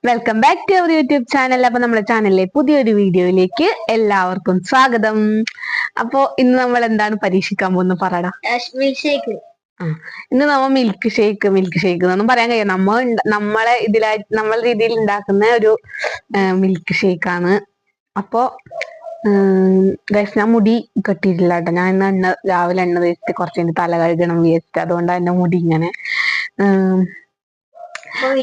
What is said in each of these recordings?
Welcome back to our YouTube channel. അപ്പൊ നമ്മുടെ ചാനലിലെ പുതിയൊരു വീഡിയോയിലേക്ക് എല്ലാവർക്കും സ്വാഗതം. അപ്പൊ ഇന്ന് നമ്മൾ എന്താണ് പരീക്ഷിക്കാൻ പോകുന്നത് പറടാ. ഇന്ന് നമ്മ മിൽക്ക് ഷേക്ക് എന്നൊന്നും പറയാൻ കഴിയും. നമ്മളെ നമ്മളെ രീതിയിൽ ഉണ്ടാക്കുന്ന ഒരു മിൽക്ക് ഷേക്കാണ്. അപ്പൊ ഞാൻ മുടി കെട്ടിയിട്ടില്ല കേട്ടോ. ഞാൻ ഇന്ന് രാവിലെ എണ്ണ തേച്ചിട്ട് കുറച്ച് തല കഴുകണം വിചാരിച്ചിട്ട്, അതുകൊണ്ടാണ് എന്റെ മുടി ഇങ്ങനെ.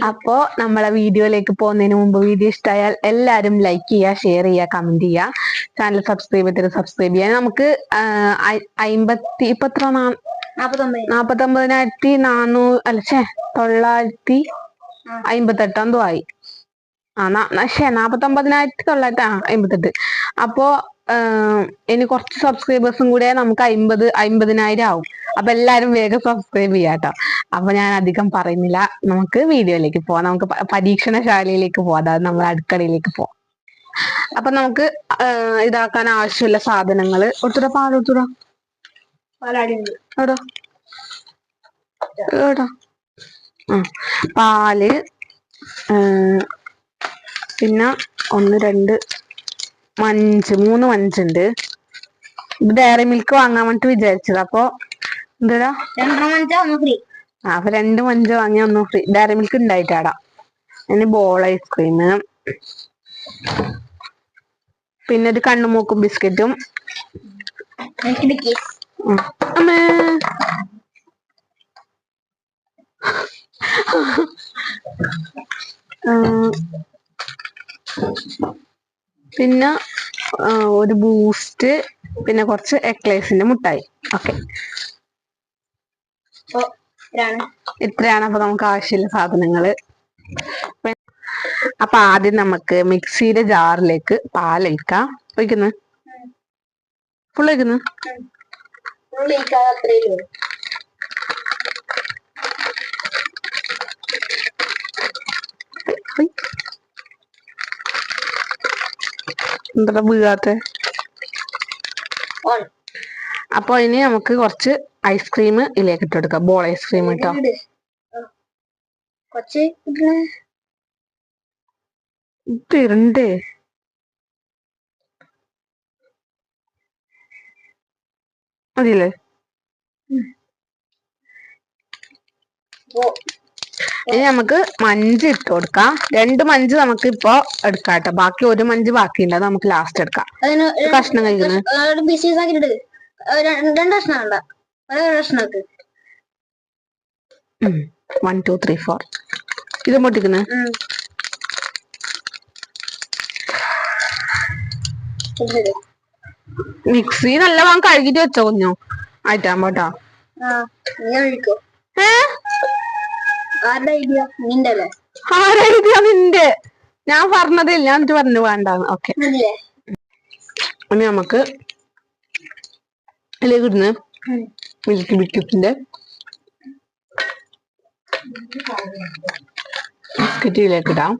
അപ്പോ നമ്മളെ വീഡിയോയിലേക്ക് പോകുന്നതിന് മുമ്പ് വീഡിയോ ഇഷ്ടമായാൽ എല്ലാരും ലൈക്ക് ചെയ്യുക, ഷെയർ ചെയ്യുക, കമന്റ് ചെയ്യുക. ചാനൽ സബ്സ്ക്രൈബ് ചെയ്തിട്ട് സബ്സ്ക്രൈബ് ചെയ്യാൻ. നമുക്ക് 49,458 എന്തോ ആയി. 49,958. അപ്പോ ഇനി കുറച്ച് സബ്സ്ക്രൈബേഴ്സും കൂടെ നമുക്ക് 50,000 ആവും. അപ്പൊ എല്ലാരും വേഗം സബ്സ്ക്രൈബ് ചെയ്യാട്ടോ. അപ്പൊ ഞാൻ അധികം പറയുന്നില്ല, നമുക്ക് വീഡിയോയിലേക്ക് പോവാം. നമുക്ക് പരീക്ഷണശാലയിലേക്ക് പോവാം, അതായത് നമ്മുടെ അടുക്കളയിലേക്ക് പോവാം. അപ്പൊ നമുക്ക് ഇതാക്കാൻ ആവശ്യമുള്ള സാധനങ്ങള് പാല്, പിന്നെ 3 മഞ്ചുണ്ട്. ഇത് ഡയറി മിൽക്ക് വാങ്ങാൻ വേണ്ടിട്ട് വിചാരിച്ചത്. അപ്പൊ എന്താ അപ്പൊ 2 മഞ്ച് വാങ്ങിയ 1 ഫ്രീ. Diary milk ഉണ്ടായിട്ടാടാ. ഇനി ബോൾ ഐസ്ക്രീം, പിന്നെ ഒരു കണ്ണുമൂക്കും ബിസ്ക്കറ്റും, പിന്നെ ഒരു ബൂസ്റ്റ്, പിന്നെ കുറച്ച് എക്ലേഴ്സിന്റെ മുട്ടായി. ഓക്കെ, ഇത്രയാണ് അപ്പൊ നമുക്ക് ആവശ്യമുള്ള സാധനങ്ങള്. അപ്പൊ ആദ്യം നമുക്ക് മിക്സിയുടെ ജാറിലേക്ക് പാലൊഴിക്കാം. ഒഴിക്കുന്നു ഫുൾ ഒഴിക്കുന്നു. എന്താ വീഴാത്ത? അപ്പൊ ഇനി നമുക്ക് കുറച്ച് ഐസ്ക്രീം ഇതിലേക്ക് ഇട്ട് കൊടുക്കാം. ബോൾ ഐസ്ക്രീം കേട്ടോ. ഇരണ്ടേ മതിയല്ലേ? ഇനി നമുക്ക് മഞ്ച് ഇട്ട് കൊടുക്കാം. 2 മഞ്ച് നമുക്ക് ഇപ്പൊ എടുക്കാം കേട്ടോ. ബാക്കി 1 മഞ്ച് ബാക്കിയുണ്ട്, അത് നമുക്ക് ലാസ്റ്റ് എടുക്കാം. കഷ്ണം കഴിക്കുന്നത് 1 2 3 4 ഇത് പൊട്ടിക്കുന്നത്. മിക്സി നല്ലവണ്ണം കഴുകിട്ട് വെച്ചോ കുഞ്ഞോ. ആയിട്ടാമ്പോട്ടോ. നിന്റെ ഞാൻ പറഞ്ഞതില്ല, ഞാൻ പറഞ്ഞു വേണ്ടാന്ന്. ഓക്കെ, ഇനി നമുക്ക് ഇതിലേക്ക് ഇടുന്ന മിൽക്ക് ബിസ്ക്കറ്റിന്റെ ബിസ്ക്കറ്റിലേക്ക് ഇടാം.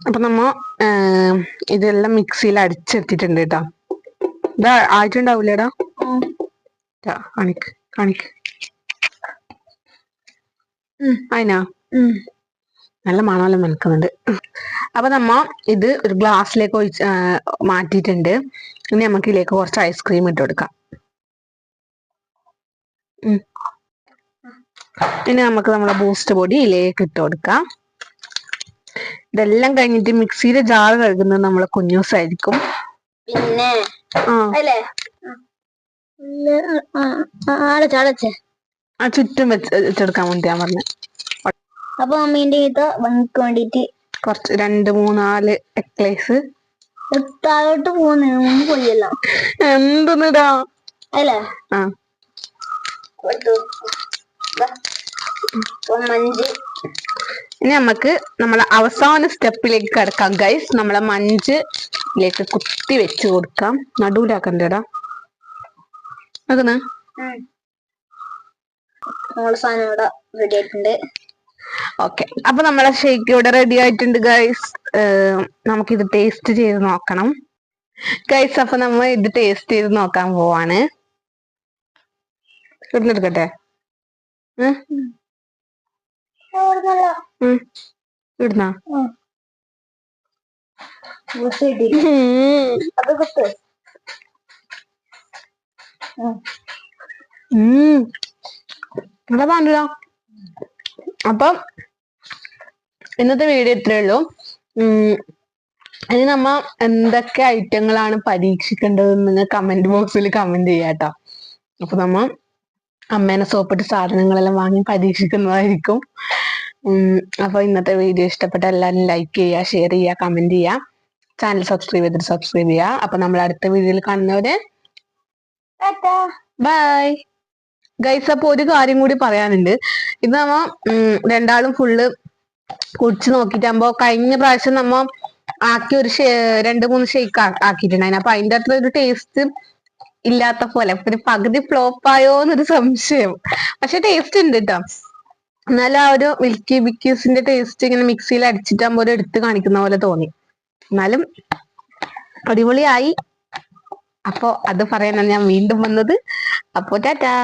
അപ്പൊ നമ്മ ഇതെല്ലാം മിക്സിയിൽ അടിച്ചെടുത്തിട്ടുണ്ട് കേട്ടോ. ഇതാ ആയിട്ടുണ്ടാവൂലേടാ? കാണിക്ക് അതിനാ നല്ല മണമെല്ലാം മെനക്കുന്നുണ്ട്. അപ്പൊ നമ്മ ഇത് ഒരു ഗ്ലാസ്സിലേക്ക് മാറ്റിയിട്ടുണ്ട്. ഇനി നമുക്ക് ഇതിലേക്ക് കുറച്ച് ഐസ്ക്രീം ഇട്ട് കൊടുക്കാം. ഇനി നമുക്ക് നമ്മുടെ ബൂസ്റ്റ് പൊടി ഇതിലേക്ക് ഇട്ട് കൊടുക്കാം. ഇതെല്ലാം കഴിഞ്ഞിട്ട് മിക്സിയുടെ ജാർ കഴുകുന്നത് നമ്മളെ കുഞ്ഞൂസായിരിക്കും. പിന്നെ ചുറ്റും വെച്ചെടുക്കാൻ വേണ്ടി ഞാൻ പറഞ്ഞു. അപ്പൊ മമ്മീന്റെ ഭംഗിക്ക് വേണ്ടിട്ട് കുറച്ച് 2 3 4 എക്ലേഴ്സ് താഴോട്ട് പോയല്ലോ. എന്തെന്നിടാ അല്ലേ? ഇനി നമുക്ക് നമ്മളെ അവസാന സ്റ്റെപ്പിലേക്ക് കിടക്കാം ഗൈസ്. നമ്മളെ മഞ്ചിലേക്ക് കുത്തി വെച്ച് കൊടുക്കാം. നടുവിലാക്കണ്ടേടാ. സാധനം ഇവിടെ റെഡി ആയിട്ടുണ്ട്. ഓക്കെ, അപ്പൊ നമ്മളെ ഷേക്ക് ഇവിടെ റെഡി ആയിട്ടുണ്ട് ഗൈസ്. നമുക്കിത് ടേസ്റ്റ് ചെയ്ത് നോക്കണം ഗൈസ്. അപ്പൊ നമ്മൾ ഇത് ടേസ്റ്റ് ചെയ്ത് നോക്കാൻ പോവാണ്. ഇടുന്നെടുക്കട്ടെ? ഇടുന്ന എന്താ പറഞ്ഞോ. അപ്പൊ ഇന്നത്തെ വീഡിയോ ഇത്രയേ ഉള്ളൂ. ഇനി നമ്മ എന്തൊക്കെ ഐറ്റങ്ങളാണ് പരീക്ഷിക്കേണ്ടതെന്ന് നിങ്ങൾ കമന്റ് ബോക്സിൽ കമന്റ് ചെയ്യാട്ടോ. അപ്പൊ നമ്മ അമ്മേനെ സോപ്പിട്ട് സാധനങ്ങളെല്ലാം വാങ്ങി പരീക്ഷിക്കുന്നതായിരിക്കും. അപ്പൊ ഇന്നത്തെ വീഡിയോ ഇഷ്ടപ്പെട്ട എല്ലാവരും ലൈക്ക് ചെയ്യുക, ഷെയർ ചെയ്യുക, കമന്റ് ചെയ്യുക, ചാനൽ സബ്സ്ക്രൈബ് ചെയ്തിട്ട് സബ്സ്ക്രൈബ് ചെയ്യുക. അപ്പൊ നമ്മൾ അടുത്ത വീഡിയോയിൽ കാണുന്നവരെ ബൈ ഗൈസ്. അപ്പൊ ഒരു കാര്യം കൂടി പറയാനുണ്ട്. ഇത് നമ്മ രണ്ടാളും ഫുള്ള് കുടിച്ച് നോക്കിട്ടാകുമ്പോ കഴിഞ്ഞ പ്രാവശ്യം നമ്മ ആക്കി ഒരു 2-3 ഷേക്ക് ആക്കിയിട്ടുണ്ടായിരുന്നു. അപ്പൊ അതിന്റെ അത്ര ഒരു ടേസ്റ്റ് ഇല്ലാത്ത പോലെ ഒരു പകുതി ഫ്ലോപ്പ് ആയോ എന്നൊരു സംശയം. പക്ഷെ ടേസ്റ്റ് ഉണ്ട് കേട്ടോ. എന്നാലും ആ ഒരു മിൽക്കി ബിക്കീസിന്റെ ടേസ്റ്റ് ഇങ്ങനെ മിക്സിയിൽ അടിച്ചിട്ടാകുമ്പോ ഒരു എടുത്ത് കാണിക്കുന്ന പോലെ തോന്നി. എന്നാലും അടിപൊളിയായി. അപ്പൊ അത് പറയാനാണ് ഞാൻ വീണ്ടും വന്നത്. അപ്പൊ ടാറ്റാ.